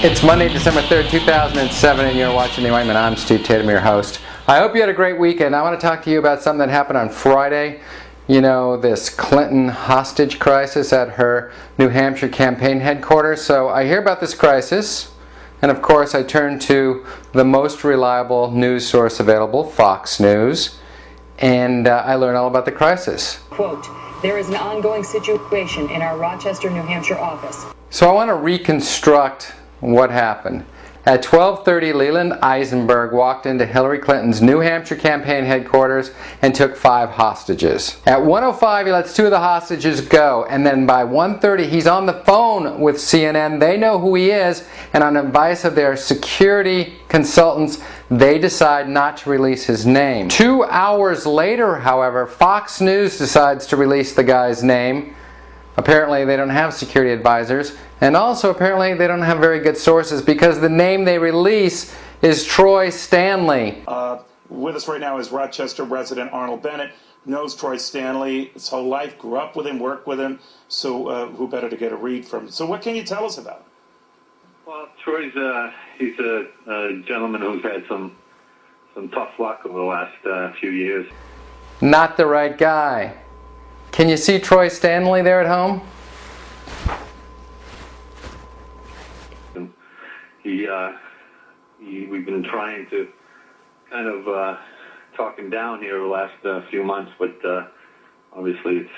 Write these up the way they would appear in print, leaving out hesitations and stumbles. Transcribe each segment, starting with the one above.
It's Monday, December 3rd, 2007, and you're watching The Ointment. I'm Steve Tatham, your host. I hope you had a great weekend. I want to talk to you about something that happened on Friday. You know, this Clinton hostage crisis at her New Hampshire campaign headquarters. So I hear about this crisis, and of course I turn to the most reliable news source available, Fox News, and I learn all about the crisis. Quote, there is an ongoing situation in our Rochester, New Hampshire office. So I want to reconstruct what happened. At 12:30, Leeland Eisenberg walked into Hillary Clinton's New Hampshire campaign headquarters and took 5 hostages. At 1:05, he lets 2 of the hostages go, and then by 1:30, he's on the phone with CNN. They know who he is, and on advice of their security consultants, they decide not to release his name. 2 hours later, however, Fox News decides to release the guy's name. Apparently they don't have security advisors, and also apparently they don't have very good sources because the name they release is Troy Stanley. With us right now is Rochester resident Arnold Bennett. Knows Troy Stanley his whole life, grew up with him, worked with him, so who better to get a read from? So what can you tell us about him? Well, Troy's he's a gentleman who's had some tough luck over the last few years. Not the right guy. Can you see Troy Stanley there at home? We've been trying to kind of talk him down here over the last few months, but obviously it's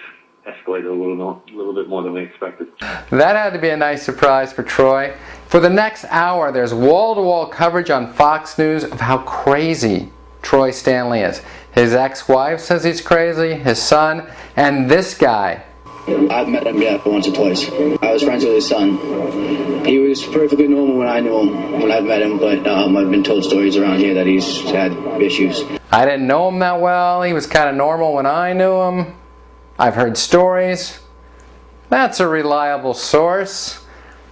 escalated a little bit more than we expected. That had to be a nice surprise for Troy. For the next hour, there's wall-to-wall coverage on Fox News of how crazy Troy Stanley is. His ex-wife says he's crazy, his son, and this guy. I've met him, yeah, once or twice. I was friends with his son. He was perfectly normal when I knew him, when I met him, but I've been told stories around here that he's had issues. I didn't know him that well. He was kind of normal when I knew him. I've heard stories. That's a reliable source.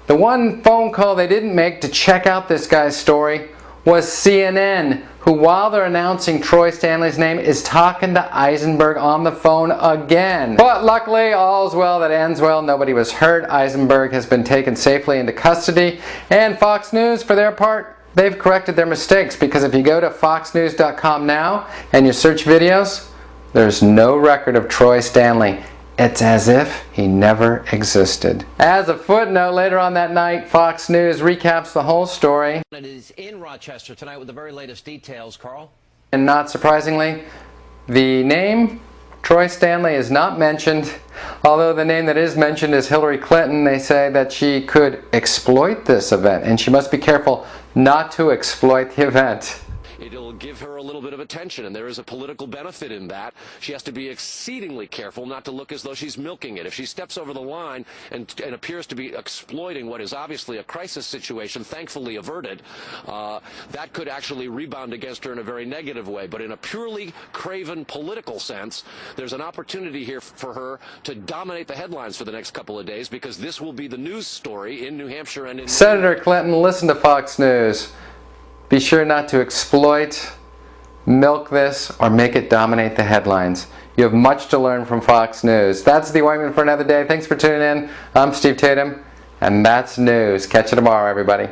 The one phone call they didn't make to check out this guy's story was CNN, who, while they're announcing Troy Stanley's name, is talking to Eisenberg on the phone again. But luckily, all's well that ends well. Nobody was hurt. Eisenberg has been taken safely into custody. And Fox News, for their part, they've corrected their mistakes, because if you go to foxnews.com now and you search videos, there's no record of Troy Stanley. It's as if he never existed. As a footnote, later on that night, Fox News recaps the whole story. It is in Rochester tonight with the very latest details, Carl. And not surprisingly, the name Troy Stanley is not mentioned, although the name that is mentioned is Hillary Clinton. They say that she could exploit this event, and she must be careful not to exploit the event. It'll give her a little bit of attention, and there is a political benefit in that. She has to be exceedingly careful not to look as though she's milking it. If she steps over the line and appears to be exploiting what is obviously a crisis situation, thankfully averted, that could actually rebound against her in a very negative way. But in a purely craven political sense, there's an opportunity here for her to dominate the headlines for the next couple of days, because this will be the news story in New Hampshire and in Senator Clinton, listen to Fox News. Be sure not to exploit, milk this, or make it dominate the headlines. You have much to learn from Fox News. That's The Ointment for another day. Thanks for tuning in. I'm Steve Tatham, and that's news. Catch you tomorrow, everybody.